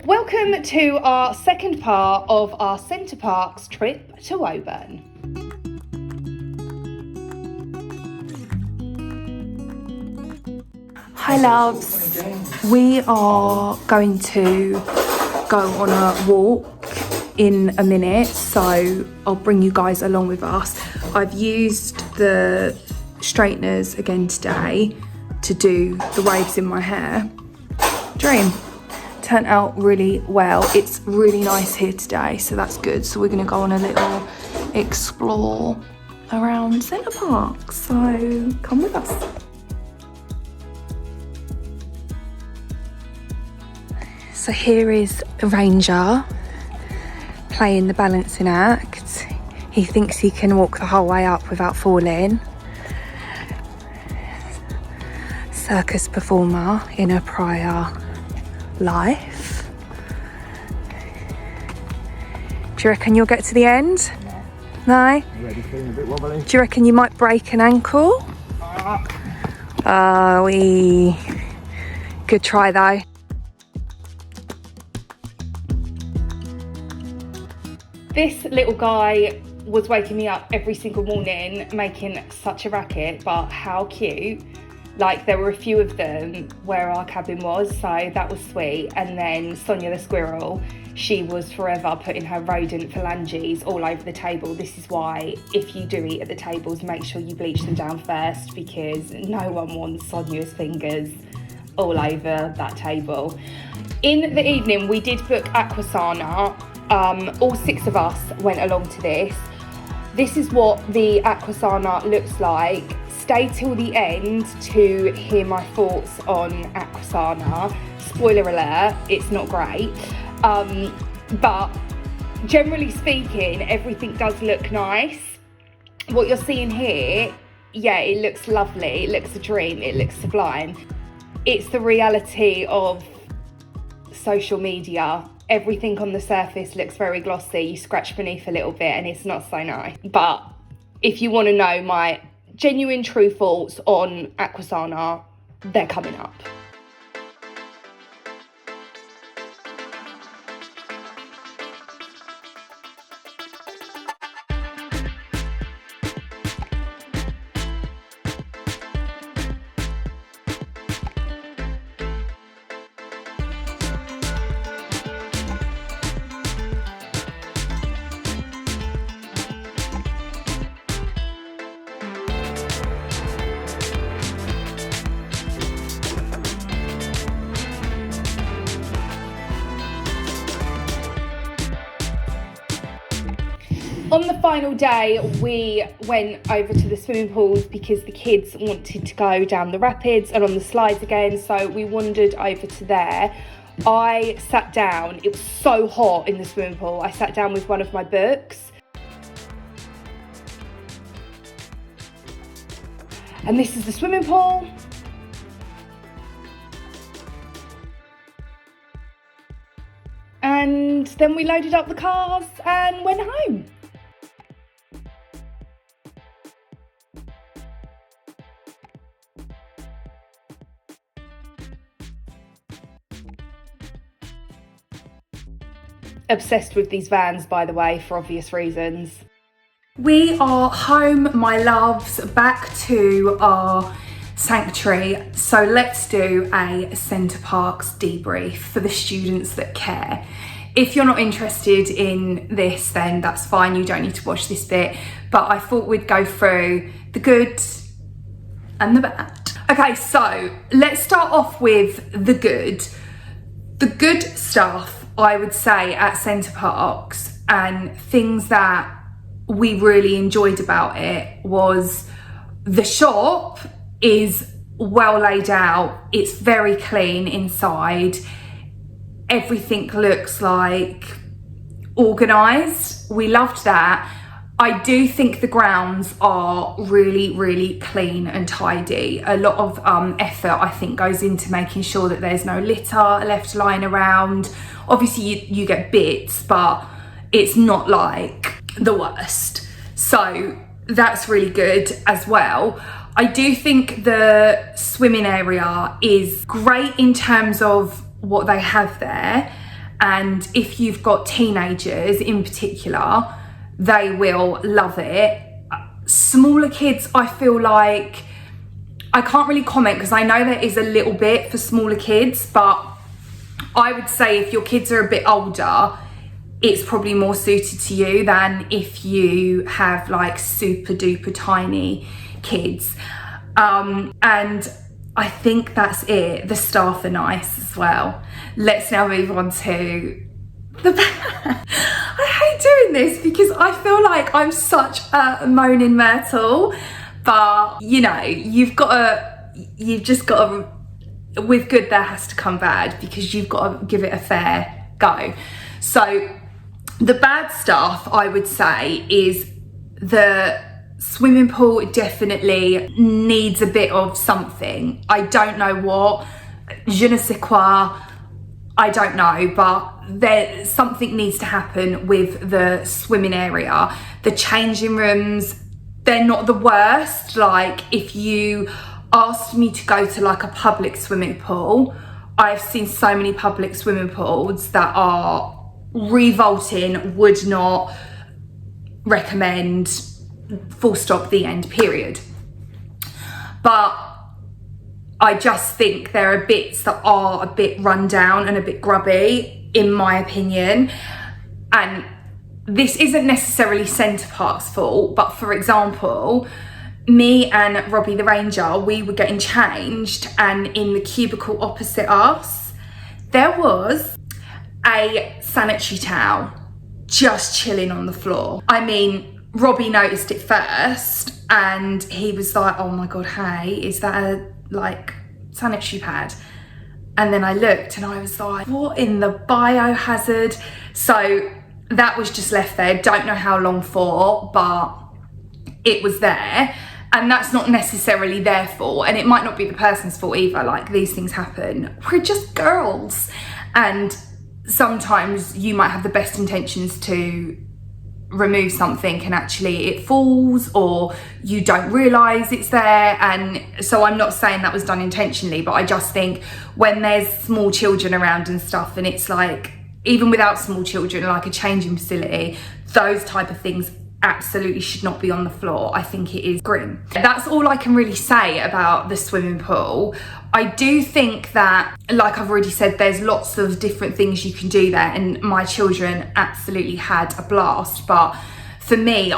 Welcome to our second part of our Center Parcs trip to Woburn. Hi loves, we are going to go on a walk in a minute, so I'll bring you guys along with us. I've used the straighteners again today to do the waves in my hair. Dream. Turned out really well. It's really nice here today, so that's good. So we're going to go on a little explore around Center Parcs, so come with us. So here is Ranger playing the balancing act. He thinks he can walk the whole way up without falling. Circus performer in a prior life. Do you reckon you'll get to the end? No? Already feeling a bit wobbly. Do you reckon you might break an ankle? Good try though. This little guy was waking me up every single morning, making such a racket, but how cute. Like, there were a few of them where our cabin was, so that was sweet. And then Sonia the squirrel, she was forever putting her rodent phalanges all over the table. This is why, if you do eat at the tables, make sure you bleach them down first, because no one wants Sonia's fingers all over that table. In the evening, we did book Aqua Sana. All 6 of us went along to this. This is what the Aqua Sana looks like. Stay till the end to hear my thoughts on Aqua Sana. Spoiler alert, it's not great. But generally speaking, everything does look nice. What you're seeing here, yeah, it looks lovely. It looks a dream. It looks sublime. It's the reality of social media. Everything on the surface looks very glossy. You scratch beneath a little bit and it's not so nice. But if you want to know my genuine true thoughts on Aqua Sana, they're coming up. On the final day, we went over to the swimming pools because the kids wanted to go down the rapids and on the slides again, so we wandered over to there. I sat down, it was so hot in the swimming pool, I sat down with one of my books. And this is the swimming pool. And then we loaded up the cars and went home. Obsessed with these vans, by the way, for obvious reasons. We are home, my loves, back to our sanctuary. So let's do a Center Parcs debrief for the students that care. If you're not interested in this, then that's fine. You don't need to watch this bit. But I thought we'd go through the good and the bad. Okay, so let's start off with the good. The good stuff, I would say, at Center Parcs, and things that we really enjoyed about it, was the shop is well laid out. It's very clean inside. Everything looks like organised. We loved that. I do think the grounds are really, really clean and tidy. A lot of effort, I think, goes into making sure that there's no litter left lying around. Obviously, you get bits, but it's not like the worst. So that's really good as well. I do think the swimming area is great in terms of what they have there. and if you've got teenagers in particular, they will love it. Smaller kids, I feel like, I can't really comment because I know there is a little bit for smaller kids, but I would say if your kids are a bit older, it's probably more suited to you than if you have like super duper tiny kids. And I think that's it. The staff are nice as well. Let's now move on to the I hate doing this because I feel like I'm such a moaning myrtle, but you know, you've just got to, with good there has to come bad, because you've got to give it a fair go. So the bad stuff, I would say, is the swimming pool definitely needs a bit of something. I don't know what, je ne sais quoi, I don't know, but something needs to happen with the swimming area. The changing rooms, they're not the worst. Like, if you asked me to go to like a public swimming pool, I've seen so many public swimming pools that are revolting, would not recommend, full stop, the end, period. But I just think there are bits that are a bit run down and a bit grubby, in my opinion. And this isn't necessarily Center Parcs' fault, but for example, me and Robbie the Ranger, we were getting changed, and in the cubicle opposite us, there was a sanitary towel just chilling on the floor. I mean, Robbie noticed it first and he was like, oh my God, hey, is that a like sanitary pad? And then I looked and I was like, what in the biohazard? So that was just left there. Don't know how long for, but it was there. And that's not necessarily their fault, and it might not be the person's fault either. Like, these things happen. We're just girls. And sometimes you might have the best intentions to remove something and actually it falls, or you don't realise it's there. And so I'm not saying that was done intentionally, but I just think when there's small children around and stuff, and it's like, even without small children, like a changing facility, those type of things absolutely should not be on the floor. I think it is grim. That's all I can really say about the swimming pool. I do think that, like I've already said, there's lots of different things you can do there, and my children absolutely had a blast. But for me,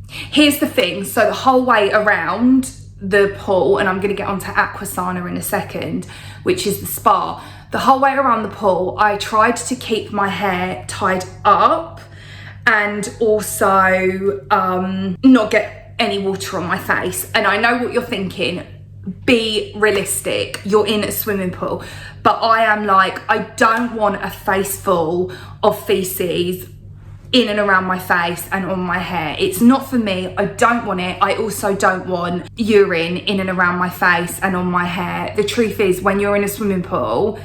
here's the thing. So the whole way around the pool, and I'm going to get onto Aqua Sana in a second, which is the spa. The whole way around the pool, I tried to keep my hair tied up and also not get any water on my face. And I know what you're thinking, be realistic, you're in a swimming pool. But I am like, I don't want a face full of feces in and around my face and on my hair. It's not for me. I don't want it. I also don't want urine in and around my face and on my hair. The truth is, when you're in a swimming pool,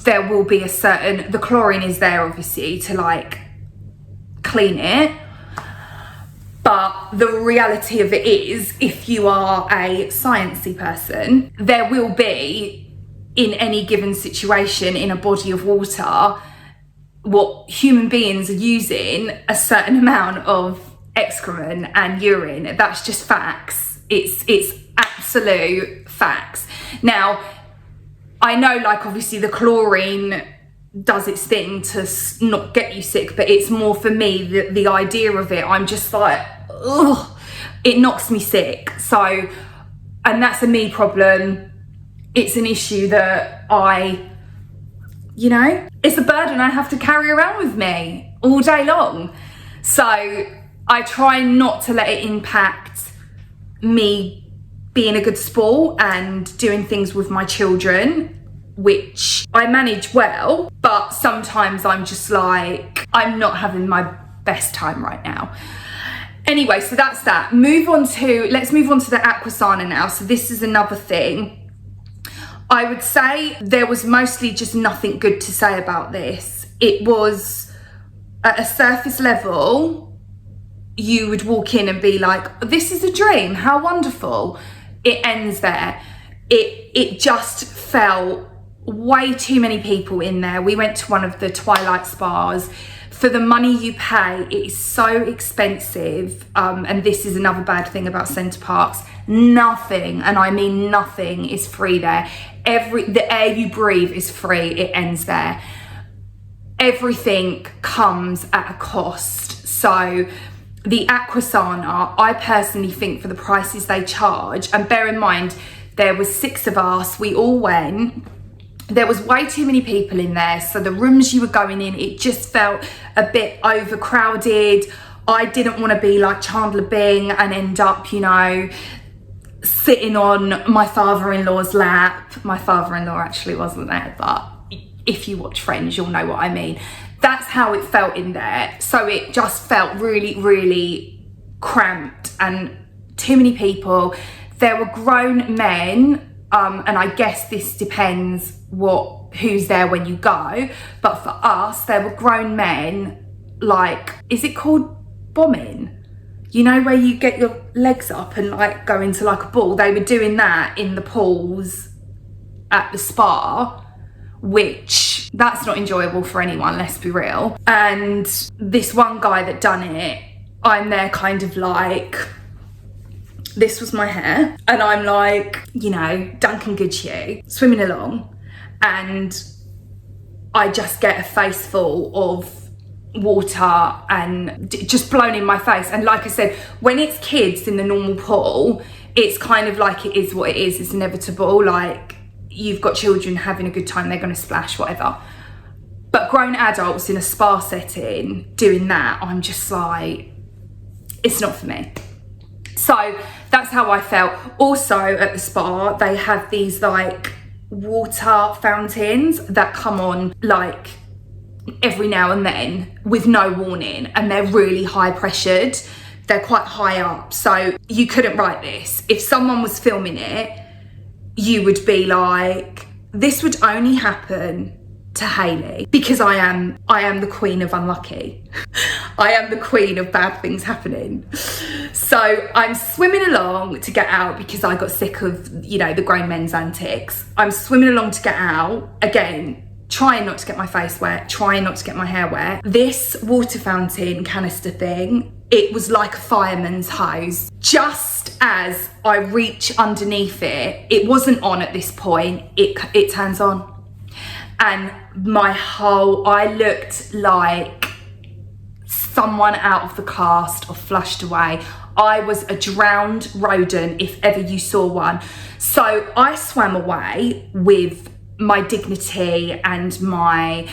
there will be the chlorine is there obviously to like clean it. But the reality of it is, if you are a sciencey person, there will be, in any given situation in a body of water, what human beings are using, a certain amount of excrement and urine. That's just facts. It's absolute facts. Now, I know, like, obviously the chlorine does its thing to not get you sick, but it's more for me, the idea of it, I'm just like, ugh, it knocks me sick. So, and that's a me problem. It's an issue that it's a burden I have to carry around with me all day long. So I try not to let it impact me being a good sport and doing things with my children, which I manage well, but sometimes I'm just like, I'm not having my best time right now. Anyway, so that's that. Let's move on to the Aqua Sana now. So this is another thing. I would say there was mostly just nothing good to say about this. It was, at a surface level, you would walk in and be like, this is a dream, how wonderful. It ends there. It just felt way too many people in there. We went to one of the Twilight spas. For the money you pay, it is so expensive. And this is another bad thing about Center Parcs. Nothing, and I mean nothing, is free there. The air you breathe is free. It ends there. Everything comes at a cost. So the Aqua Sana, I personally think for the prices they charge, and bear in mind, there was 6 of us, we all went. There was way too many people in there, so the rooms you were going in, it just felt a bit overcrowded. I didn't want to be like Chandler Bing and end up, you know, sitting on my father-in-law's lap. My father-in-law actually wasn't there, but if you watch Friends, you'll know what I mean. That's how it felt in there. So it just felt really, really cramped and too many people. There were grown men, and I guess this depends who's there when you go, but for us, there were grown men, like, is it called bombing? You know, where you get your legs up and like go into like a ball? They were doing that in the pools at the spa, which that's not enjoyable for anyone, let's be real. And this one guy that done it, I'm there kind of like, this was my hair, and I'm like, you know, Duncan Goodhue, swimming along, and I just get a face full of water and just blown in my face. And like I said, when it's kids in the normal pool, it's kind of like, it is what it is, it's inevitable. Like, you've got children having a good time, they're going to splash, whatever. But grown adults in a spa setting doing that, I'm just like, it's not for me. So that's how I felt. Also at the spa, they have these like water fountains that come on like every now and then with no warning, and they're really high pressured. They're quite high up, so you couldn't write this. If someone was filming it, you would be like, this would only happen to Hayley, because I am the queen of unlucky. I am the queen of bad things happening. So I'm swimming along to get out because I got sick of, you know, the grown men's antics. I'm swimming along to get out, again, trying not to get my face wet, trying not to get my hair wet. This water fountain canister thing, it was like a fireman's hose. Just as I reach underneath it, it wasn't on at this point, it turns on. And I looked like someone out of the cast or flushed away. I was a drowned rodent, if ever you saw one. So I swam away with my dignity and my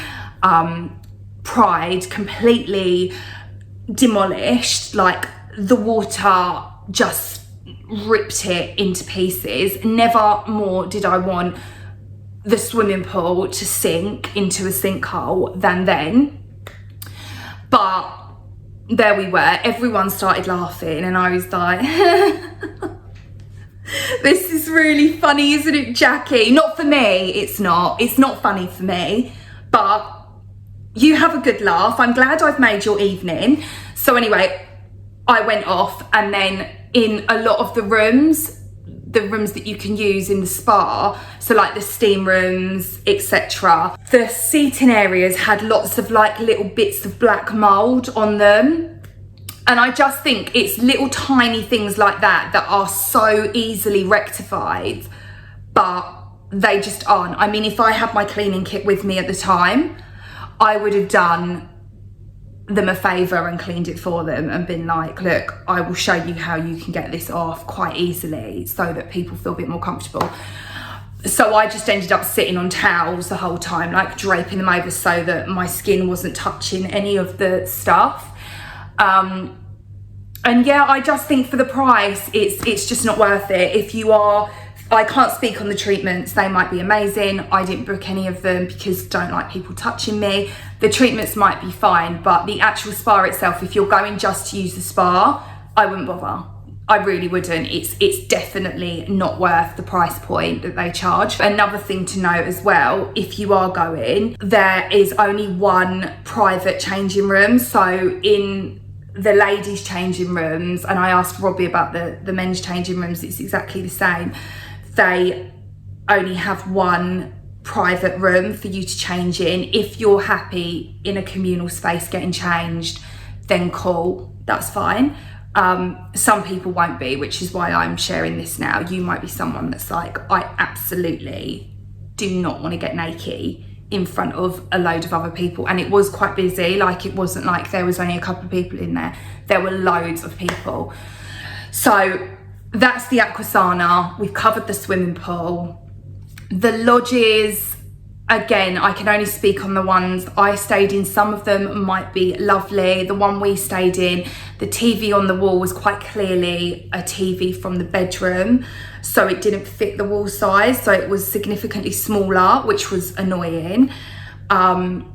pride completely demolished. Like, the water just ripped it into pieces. Never more did I want the swimming pool to sink into a sinkhole than then. But there we were, everyone started laughing, and I was like, this is really funny, isn't it, Jackie? Not for me, it's not funny for me, but you have a good laugh. I'm glad I've made your evening. So anyway, I went off, and then in a lot of the rooms that you can use in the spa, so like the steam rooms, etc., the seating areas had lots of like little bits of black mold on them. And I just think it's little tiny things like that are so easily rectified, but they just aren't. I mean, if I had my cleaning kit with me at the time, I would have done them a favour and cleaned it for them and been like, look, I will show you how you can get this off quite easily so that people feel a bit more comfortable. So I just ended up sitting on towels the whole time, like draping them over so that my skin wasn't touching any of the stuff. And yeah, I just think for the price, it's just not worth it. If you are, I can't speak on the treatments, they might be amazing. I didn't book any of them because I don't like people touching me. The treatments might be fine, but the actual spa itself, if you're going just to use the spa, I wouldn't bother. I really wouldn't. It's definitely not worth the price point that they charge. Another thing to note as well, if you are going, there is only one private changing room. So in the ladies' changing rooms, and I asked Robbie about the men's changing rooms, it's exactly the same. They only have one private room for you to change in. If you're happy in a communal space getting changed, then cool, that's fine. Some people won't be, which is why I'm sharing this now. You might be someone that's like, I absolutely do not want to get naked in front of a load of other people. And it was quite busy. Like, it wasn't like there was only a couple of people in there. There were loads of people. So that's the Aqua Sana. We've covered the swimming pool. The lodges, again, I can only speak on the ones I stayed in. Some of them might be lovely. The one we stayed in, the TV on the wall was quite clearly a TV from the bedroom, so it didn't fit the wall size, so it was significantly smaller, which was annoying. And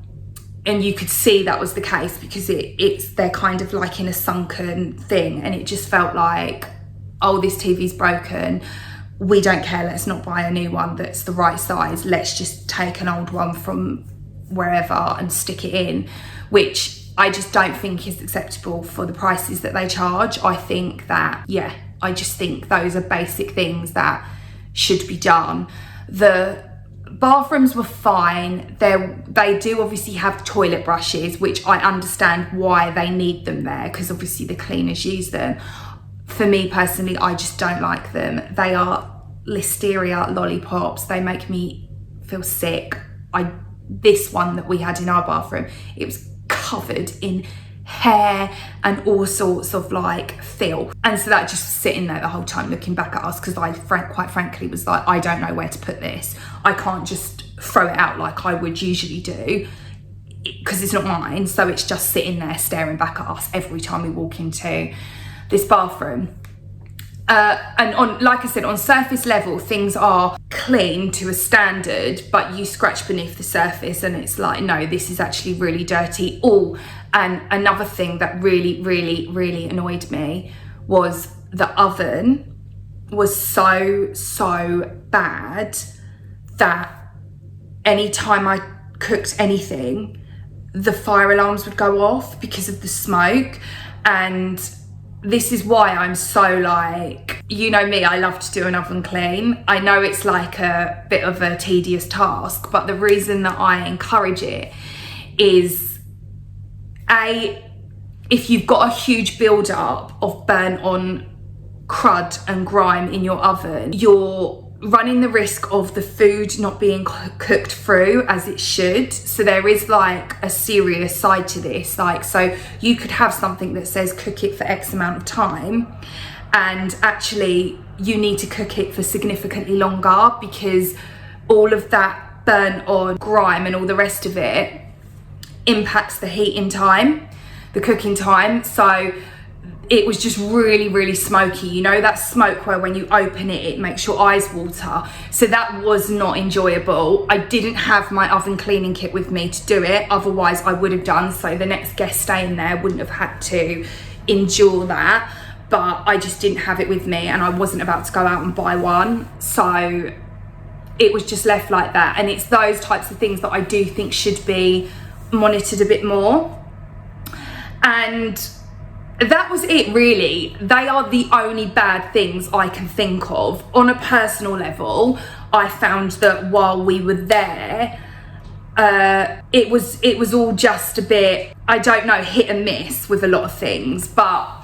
you could see that was the case because they're kind of like in a sunken thing, and it just felt like, oh, this TV's broken. We don't care, let's not buy a new one that's the right size. Let's just take an old one from wherever and stick it in, which I just don't think is acceptable for the prices that they charge. I think that, yeah, I just think those are basic things that should be done. The bathrooms were fine. They do obviously have toilet brushes, which I understand why they need them there, because obviously the cleaners use them. For me personally, I just don't like them. They are listeria lollipops. They make me feel sick. This one that we had in our bathroom, it was covered in hair and all sorts of like filth. And so that just sitting there the whole time looking back at us, because I quite frankly was like, I don't know where to put this. I can't just throw it out like I would usually do, because it's not mine. So it's just sitting there staring back at us every time we walk into this bathroom. And on, like I said, on surface level, things are clean to a standard, but you scratch beneath the surface and it's like, no, this is actually really dirty. Oh, and another thing that really, really, really annoyed me was the oven was so bad that anytime I cooked anything, the fire alarms would go off because of the smoke. And this is why I'm so like, you know me, I love to do an oven clean. I know it's like a bit of a tedious task, but the reason that I encourage it is, if you've got a huge build-up of burnt on crud and grime in your oven, you're running the risk of the food not being cooked through as it should. So there is like a serious side to this. Like, so you could have something that says cook it for X amount of time, and actually you need to cook it for significantly longer, because all of that burnt on grime and all the rest of it impacts the heating time, the cooking time. So it was just really, really smoky. You know, that smoke where when you open it, it makes your eyes water. So that was not enjoyable. I didn't have my oven cleaning kit with me to do it. Otherwise I would have done. So the next guest staying there wouldn't have had to endure that. But I just didn't have it with me, and I wasn't about to go out and buy one. So it was just left like that. And it's those types of things that I do think should be monitored a bit more. And that was it, really. They are the only bad things I can think of. On a personal level, I found that while we were there, it was all just a bit, I don't know, hit and miss with a lot of things. But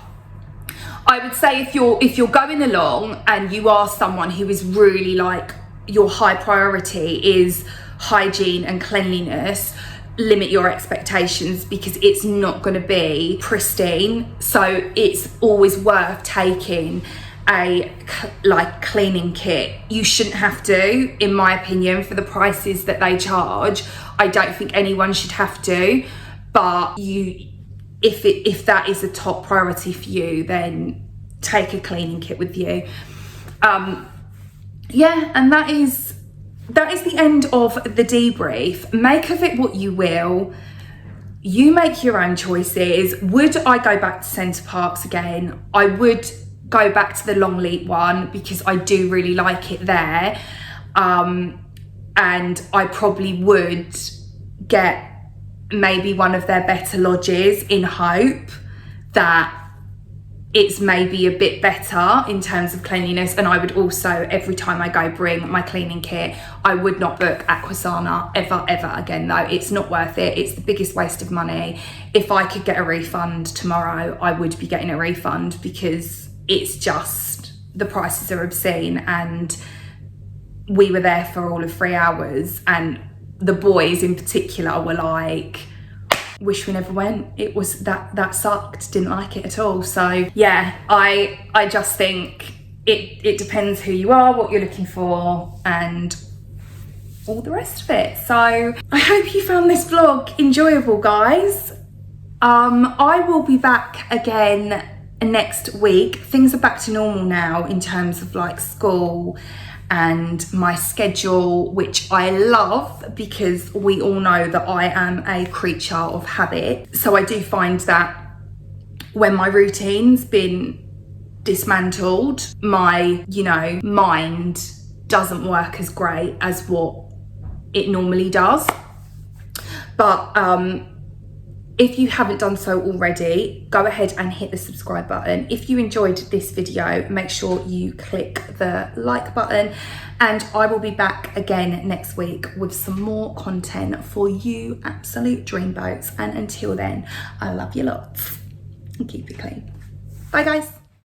I would say if you're going along and you are someone who is really like, your high priority is hygiene and cleanliness, limit your expectations, because it's not going to be pristine. So it's always worth taking a like cleaning kit. You shouldn't have to, in my opinion, for the prices that they charge. I don't think anyone should have to, but if that is a top priority for you, then take a cleaning kit with you. Yeah, and that is the end of the debrief. Make of it what you will. You make your own choices. Would I go back to Center Parcs again? I would go back to the Longleat one because I do really like it there. And I probably would get maybe one of their better lodges, in hope that it's maybe a bit better in terms of cleanliness. And I would also, every time I go, bring my cleaning kit. I would not book Aqua Sana ever again though. It's not worth it. It's the biggest waste of money. If I could get a refund tomorrow, I would be getting a refund, because it's just, the prices are obscene. And we were there for all of 3 hours, and the boys in particular were like, wish we never went. It was that sucked, didn't like it at all. So yeah, I just think it depends who you are, what you're looking for, and all the rest of it. So I hope you found this vlog enjoyable, guys. I will be back again next week. Things are back to normal now in terms of like school and my schedule, which I love, because we all know that I am a creature of habit. So I do find that when my routine's been dismantled, my, you know, mind doesn't work as great as what it normally does. But if you haven't done so already, go ahead and hit the subscribe button. If you enjoyed this video, make sure you click the like button, and I will be back again next week with some more content for you absolute dreamboats. And until then, I love you lots and keep it clean. Bye guys.